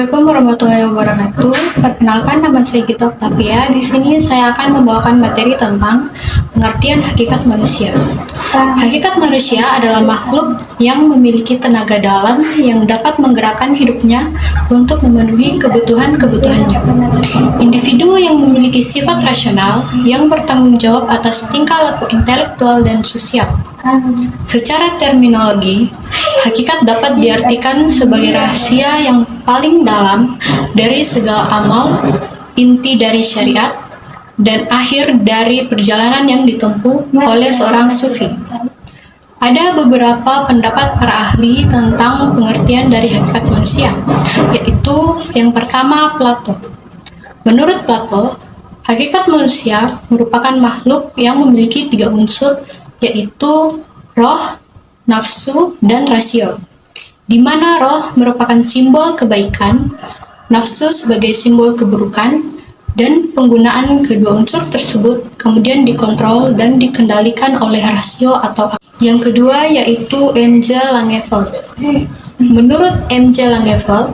Assalamualaikum warahmatullahi wabarakatuh. Perkenalkan, nama saya Gita Octavia. Di sini saya akan membawakan materi tentang pengertian hakikat manusia. Hakikat manusia adalah makhluk yang memiliki tenaga dalam yang dapat menggerakkan hidupnya untuk memenuhi kebutuhan-kebutuhannya. Individu yang memiliki sifat rasional yang bertanggung jawab atas tingkah laku intelektual dan sosial. Secara terminologi, hakikat dapat diartikan sebagai rahasia yang paling dalam dari segala amal, inti dari syariat, dan akhir dari perjalanan yang ditempuh oleh seorang sufi. Ada beberapa pendapat para ahli tentang pengertian dari hakikat manusia, yaitu yang pertama Plato. Menurut Plato, hakikat manusia merupakan makhluk yang memiliki 3 unsur, yaitu roh, nafsu, dan rasio. Di mana roh merupakan simbol kebaikan, nafsu sebagai simbol keburukan, dan penggunaan kedua unsur tersebut kemudian dikontrol dan dikendalikan oleh rasio atau akal. Yang kedua yaitu M. J. Langeveld. Menurut M. J. Langeveld,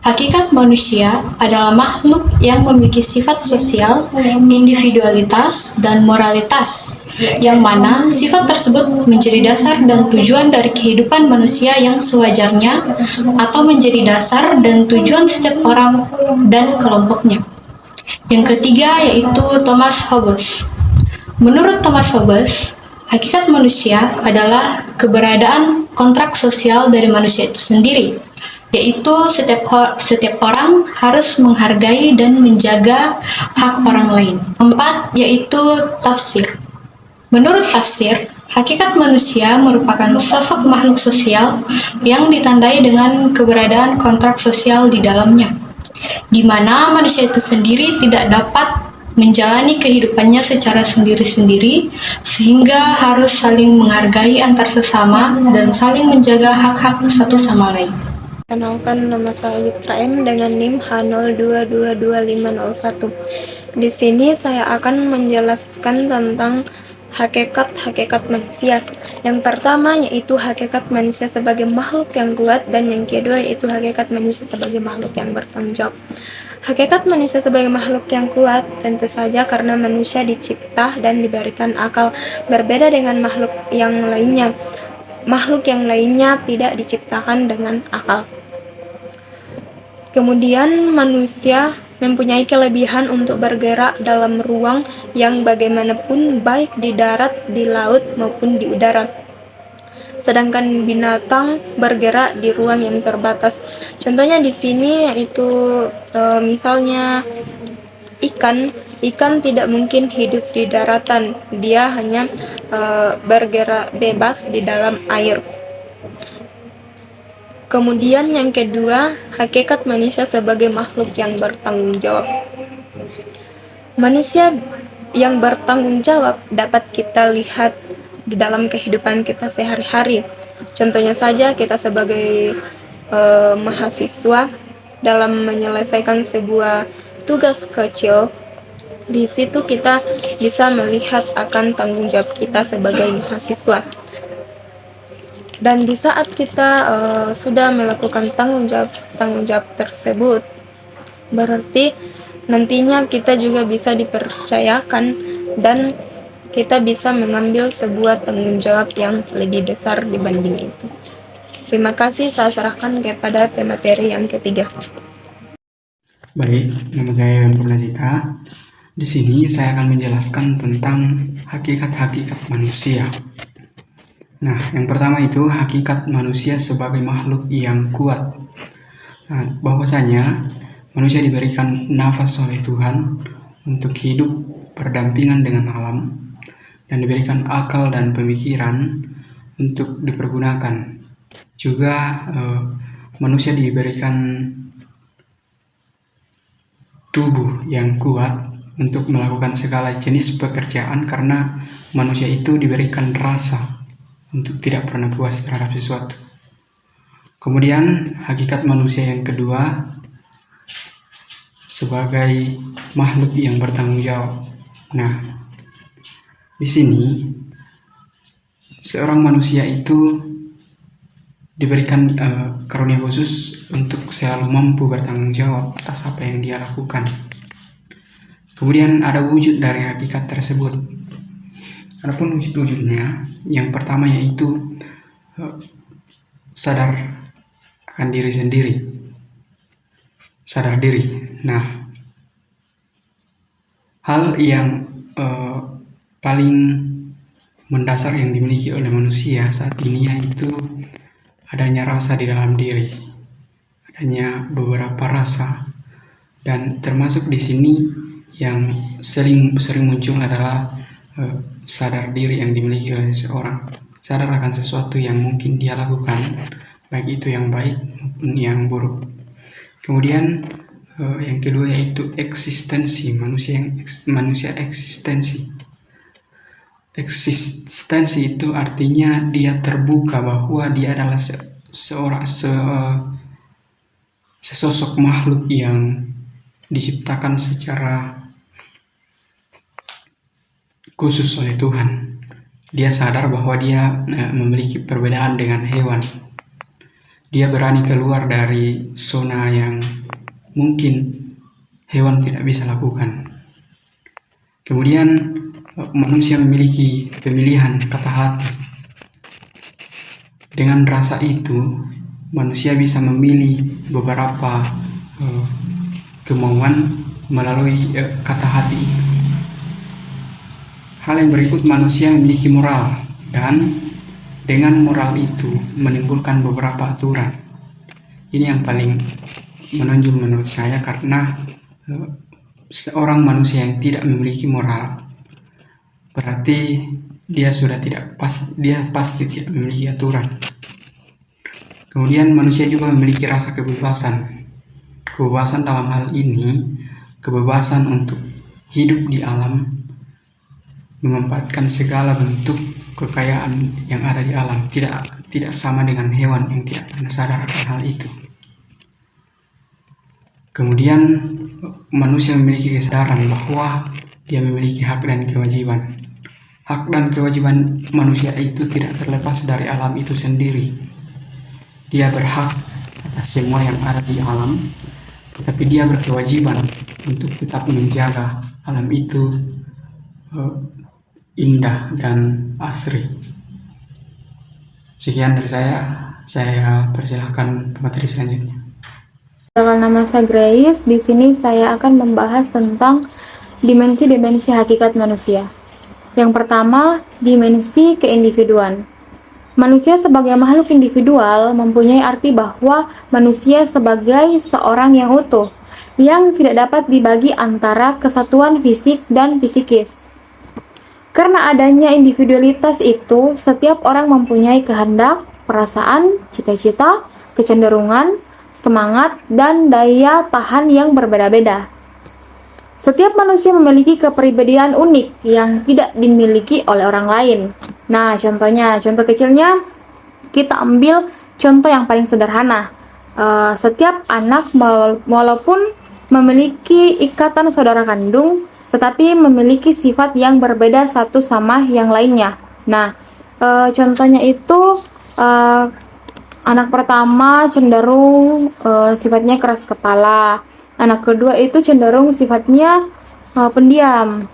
hakikat manusia adalah makhluk yang memiliki sifat sosial, individualitas, dan moralitas, yang mana sifat tersebut menjadi dasar dan tujuan dari kehidupan manusia yang sewajarnya, atau menjadi dasar dan tujuan setiap orang dan kelompoknya. Yang ketiga yaitu Thomas Hobbes. Menurut Thomas Hobbes, hakikat manusia adalah keberadaan kontrak sosial dari manusia itu sendiri, yaitu setiap orang harus menghargai dan menjaga hak orang lain. 4 yaitu tafsir. Menurut tafsir, hakikat manusia merupakan sosok makhluk sosial yang ditandai dengan keberadaan kontrak sosial di dalamnya, di mana manusia itu sendiri tidak dapat menjalani kehidupannya secara sendiri-sendiri, sehingga harus saling menghargai antar sesama dan saling menjaga hak-hak satu sama lain. Kenalkan, nama saya Litra M dengan NIM H02222501. Di sini saya akan menjelaskan tentang hakikat manusia. Yang pertama yaitu hakikat manusia sebagai makhluk yang kuat, dan yang kedua yaitu hakikat manusia sebagai makhluk yang bertanggung jawab. Hakikat manusia sebagai makhluk yang kuat tentu saja karena manusia dicipta dan diberikan akal, berbeda dengan makhluk yang lainnya. Makhluk yang lainnya tidak diciptakan dengan akal. Kemudian manusia mempunyai kelebihan untuk bergerak dalam ruang yang bagaimanapun, baik di darat, di laut, maupun di udara. Sedangkan binatang bergerak di ruang yang terbatas. Contohnya di sini yaitu misalnya ikan tidak mungkin hidup di daratan, dia hanya bergerak bebas di dalam air. Kemudian yang kedua, hakikat manusia sebagai makhluk yang bertanggung jawab. Manusia yang bertanggung jawab dapat kita lihat di dalam kehidupan kita sehari-hari. Contohnya saja kita sebagai mahasiswa dalam menyelesaikan sebuah tugas kecil, di situ kita bisa melihat akan tanggung jawab kita sebagai mahasiswa. Dan di saat kita sudah melakukan tanggung jawab tersebut, berarti nantinya kita juga bisa dipercayakan dan kita bisa mengambil sebuah tanggung jawab yang lebih besar dibanding itu. Terima kasih, saya serahkan kepada pemateri yang ketiga. Baik, nama saya Purnacita. Di sini saya akan menjelaskan tentang hakikat manusia. Nah, yang pertama itu hakikat manusia sebagai makhluk yang kuat. Nah, bahwasanya manusia diberikan nafas oleh Tuhan untuk hidup berdampingan dengan alam, dan diberikan akal dan pemikiran untuk dipergunakan. Juga manusia diberikan tubuh yang kuat untuk melakukan segala jenis pekerjaan, karena manusia itu diberikan rasa untuk tidak pernah puas terhadap sesuatu. Kemudian hakikat manusia yang kedua sebagai makhluk yang bertanggung jawab. Nah, di sini seorang manusia itu diberikan karunia khusus untuk selalu mampu bertanggung jawab atas apa yang dia lakukan. Kemudian ada wujud dari hakikat tersebut. Adapun wujud-wujudnya, yang pertama yaitu sadar akan diri sendiri, sadar diri. Nah, hal yang paling mendasar yang dimiliki oleh manusia saat ini yaitu adanya rasa di dalam diri, adanya beberapa rasa, dan termasuk di sini yang sering muncul adalah sadar diri yang dimiliki oleh seseorang, sadar akan sesuatu yang mungkin dia lakukan, baik itu yang baik maupun yang buruk. Kemudian yang kedua yaitu eksistensi, manusia eksistensi. Eksistensi itu artinya dia terbuka bahwa dia adalah sesosok makhluk yang diciptakan secara khusus oleh Tuhan. Dia sadar bahwa dia memiliki perbedaan dengan hewan. Dia berani keluar dari zona yang mungkin hewan tidak bisa lakukan. Kemudian manusia memiliki pemilihan kata hati. Dengan rasa itu, manusia bisa memilih beberapa kemauan melalui kata hati itu. Hal yang berikut, manusia memiliki moral, dan dengan moral itu menimbulkan beberapa aturan. Ini yang paling menonjol menurut saya, karena seorang manusia yang tidak memiliki moral berarti dia pasti tidak memiliki aturan. Kemudian manusia juga memiliki rasa kebebasan. Kebebasan dalam hal ini, kebebasan untuk hidup di alam, memanfaatkan segala bentuk kekayaan yang ada di alam, tidak sama dengan hewan yang tidak pernah sadar akan hal itu. Kemudian manusia memiliki kesadaran bahwa dia memiliki hak dan kewajiban. Hak dan kewajiban manusia itu tidak terlepas dari alam itu sendiri. Dia berhak atas semua yang ada di alam, tetapi dia berkewajiban untuk tetap menjaga alam itu indah dan asri. Sekian dari saya persilahkan pemateri selanjutnya. Nama saya Grace. Di sini saya akan membahas tentang dimensi-dimensi hakikat manusia. Yang pertama, dimensi keindividuan. Manusia sebagai makhluk individual mempunyai arti bahwa manusia sebagai seorang yang utuh, yang tidak dapat dibagi antara kesatuan fisik dan psikis. Karena adanya individualitas itu, setiap orang mempunyai kehendak, perasaan, cita-cita, kecenderungan, semangat, dan daya tahan yang berbeda-beda. Setiap manusia memiliki kepribadian unik yang tidak dimiliki oleh orang lain. Nah, contoh kecilnya, kita ambil contoh yang paling sederhana. Setiap anak walaupun memiliki ikatan saudara kandung, tetapi memiliki sifat yang berbeda satu sama yang lainnya. Nah, contohnya itu anak pertama cenderung sifatnya keras kepala. Anak kedua itu cenderung sifatnya pendiam.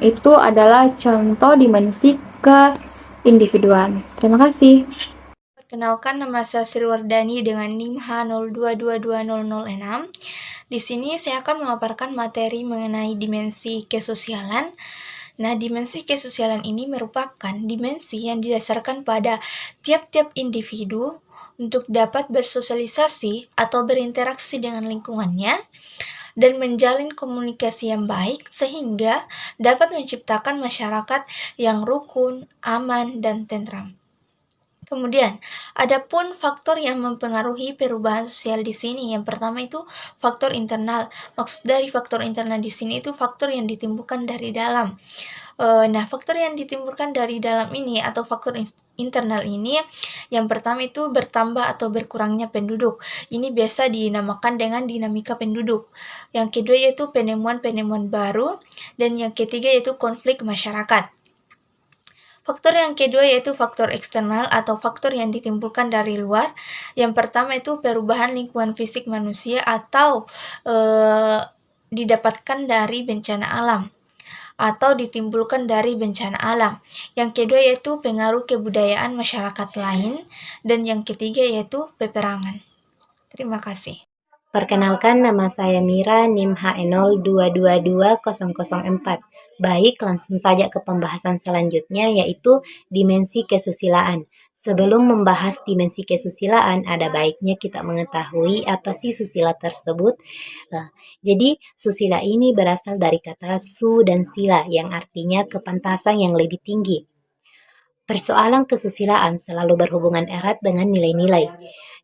Itu adalah contoh dimensi keindividuan. Terima kasih. Perkenalkan, nama saya Sriwardani dengan NIM H02220006. Di sini saya akan memaparkan materi mengenai dimensi kesosialan. Nah, dimensi kesosialan ini merupakan dimensi yang didasarkan pada tiap-tiap individu untuk dapat bersosialisasi atau berinteraksi dengan lingkungannya dan menjalin komunikasi yang baik sehingga dapat menciptakan masyarakat yang rukun, aman, dan tentram. Kemudian, adapun faktor yang mempengaruhi perubahan sosial di sini, yang pertama itu faktor internal. Maksud dari faktor internal di sini itu faktor yang ditimbulkan dari dalam. Nah, faktor yang ditimbulkan dari dalam ini atau faktor internal ini, yang pertama itu bertambah atau berkurangnya penduduk. Ini biasa dinamakan dengan dinamika penduduk. Yang kedua yaitu penemuan-penemuan baru, dan yang ketiga yaitu konflik masyarakat. Faktor yang kedua yaitu faktor eksternal atau faktor yang ditimbulkan dari luar. Yang pertama itu perubahan lingkungan fisik manusia atau didapatkan dari bencana alam atau ditimbulkan dari bencana alam. Yang kedua yaitu pengaruh kebudayaan masyarakat lain, dan yang ketiga yaitu peperangan. Terima kasih. Perkenalkan, nama saya Mira, NIM HE02220004. Baik, langsung saja ke pembahasan selanjutnya, yaitu dimensi kesusilaan. Sebelum membahas dimensi kesusilaan, ada baiknya kita mengetahui apa sih susila tersebut. Jadi, susila ini berasal dari kata su dan sila, yang artinya kepantasan yang lebih tinggi. Persoalan kesusilaan selalu berhubungan erat dengan nilai-nilai.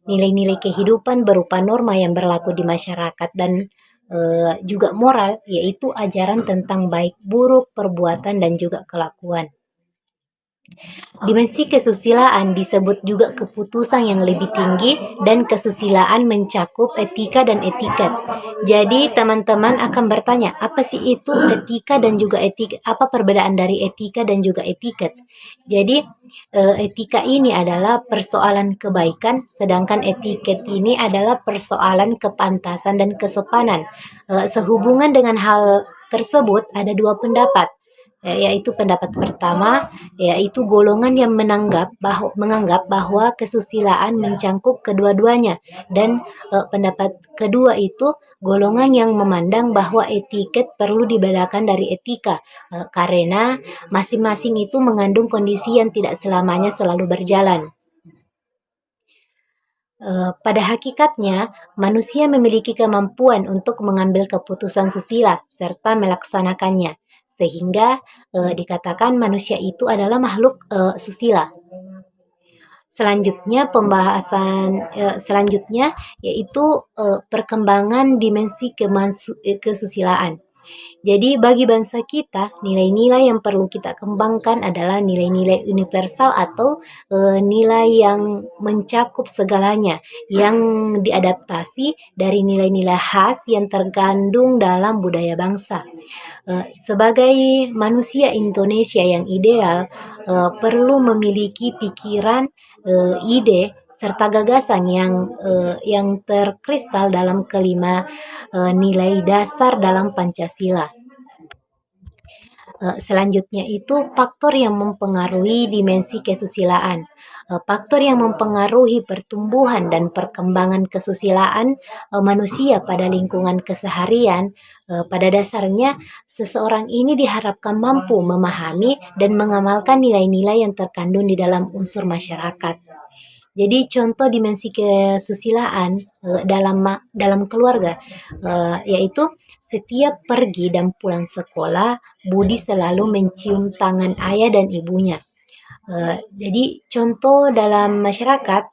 Nilai-nilai kehidupan berupa norma yang berlaku di masyarakat dan juga moral, yaitu ajaran tentang baik buruk, perbuatan, dan juga kelakuan. Dimensi kesusilaan disebut juga keputusan yang lebih tinggi, dan kesusilaan mencakup etika dan etiket. Jadi teman-teman akan bertanya, apa sih itu etika dan juga etiket? Apa perbedaan dari etika dan juga etiket? Jadi etika ini adalah persoalan kebaikan, sedangkan etiket ini adalah persoalan kepantasan dan kesopanan. Sehubungan dengan hal tersebut ada dua pendapat, yaitu pendapat pertama, yaitu golongan yang menganggap bahwa kesusilaan mencakup kedua-duanya, dan pendapat kedua itu golongan yang memandang bahwa etiket perlu dibedakan dari etika, karena masing-masing itu mengandung kondisi yang tidak selamanya selalu berjalan. Pada hakikatnya, manusia memiliki kemampuan untuk mengambil keputusan susila serta melaksanakannya, sehingga dikatakan manusia itu adalah makhluk susila. Selanjutnya, pembahasan selanjutnya yaitu perkembangan dimensi kesusilaan. Jadi bagi bangsa kita, nilai-nilai yang perlu kita kembangkan adalah nilai-nilai universal atau nilai yang mencakup segalanya, yang diadaptasi dari nilai-nilai khas yang terkandung dalam budaya bangsa. Sebagai manusia Indonesia yang ideal, perlu memiliki pikiran, ide, serta gagasan yang terkristal dalam kelima nilai dasar dalam Pancasila. Selanjutnya itu faktor yang mempengaruhi dimensi kesusilaan. Faktor yang mempengaruhi pertumbuhan dan perkembangan kesusilaan manusia pada lingkungan keseharian. Pada dasarnya, seseorang ini diharapkan mampu memahami dan mengamalkan nilai-nilai yang terkandung di dalam unsur masyarakat. Jadi contoh dimensi kesusilaan dalam keluarga, yaitu setiap pergi dan pulang sekolah, Budi selalu mencium tangan ayah dan ibunya. Jadi contoh dalam masyarakat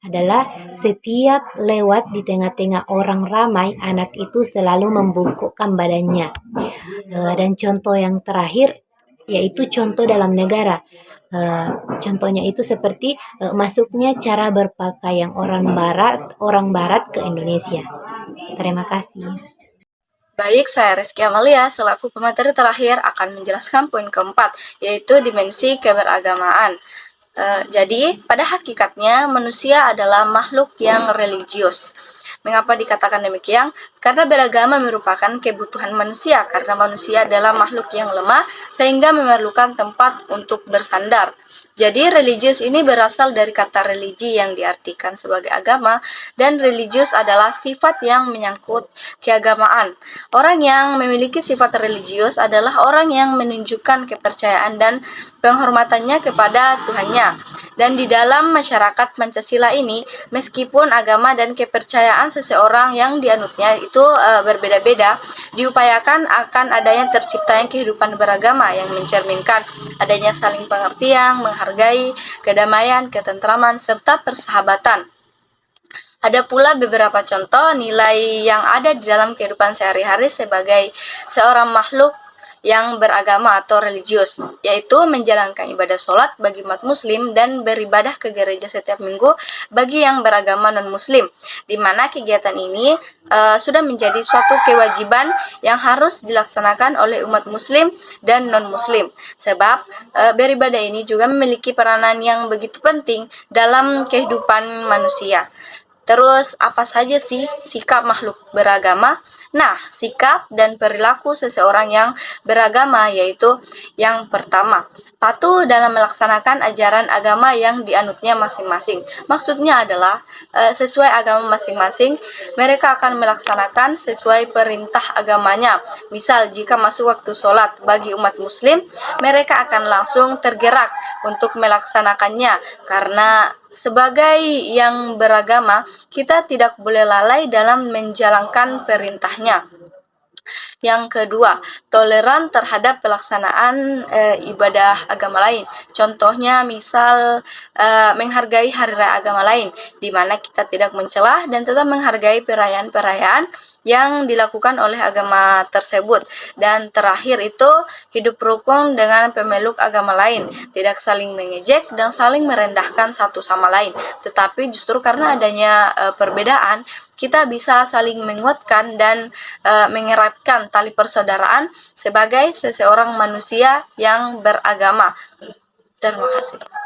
adalah setiap lewat di tengah-tengah orang ramai, anak itu selalu membungkukkan badannya. Dan contoh yang terakhir yaitu contoh dalam negara. Contohnya itu seperti masuknya cara berpakaian orang barat ke Indonesia. Terima kasih. Baik, saya Rizky Amalia selaku pemateri terakhir akan menjelaskan poin keempat, yaitu dimensi keberagamaan. Jadi, pada hakikatnya manusia adalah makhluk yang religius. Mengapa dikatakan demikian? Karena beragama merupakan kebutuhan manusia, karena manusia adalah makhluk yang lemah sehingga memerlukan tempat untuk bersandar. Jadi religius ini berasal dari kata religi yang diartikan sebagai agama, dan religius adalah sifat yang menyangkut keagamaan. Orang yang memiliki sifat religius adalah orang yang menunjukkan kepercayaan dan penghormatannya kepada Tuhannya. Dan di dalam masyarakat Pancasila ini, meskipun agama dan kepercayaan seseorang yang dianutnya itu berbeda-beda, diupayakan akan adanya terciptanya kehidupan beragama yang mencerminkan adanya saling pengertian, menghargai, kedamaian, ketentraman, serta persahabatan. Ada pula beberapa contoh nilai yang ada di dalam kehidupan sehari-hari sebagai seorang makhluk yang beragama atau religius, yaitu menjalankan ibadah sholat bagi umat muslim dan beribadah ke gereja setiap minggu bagi yang beragama non-muslim, di mana kegiatan ini sudah menjadi suatu kewajiban yang harus dilaksanakan oleh umat muslim dan non-muslim, sebab beribadah ini juga memiliki peranan yang begitu penting dalam kehidupan manusia. Terus, apa saja sih sikap makhluk beragama? Nah, sikap dan perilaku seseorang yang beragama yaitu yang pertama, patuh dalam melaksanakan ajaran agama yang dianutnya masing-masing. Maksudnya adalah sesuai agama masing-masing, mereka akan melaksanakan sesuai perintah agamanya. Misal, jika masuk waktu sholat bagi umat muslim, mereka akan langsung tergerak untuk melaksanakannya, karena sebagai yang beragama, kita tidak boleh lalai dalam menjalankan perintahnya. Yang kedua, toleran terhadap pelaksanaan ibadah agama lain. Contohnya misal menghargai hari raya agama lain, di mana kita tidak mencela dan tetap menghargai perayaan-perayaan yang dilakukan oleh agama tersebut. Dan terakhir itu, hidup rukun dengan pemeluk agama lain, tidak saling mengejek dan saling merendahkan satu sama lain. Tetapi justru karena adanya perbedaan, kita bisa saling menguatkan dan mengeratkan tali persaudaraan sebagai seseorang manusia yang beragama. Terima kasih.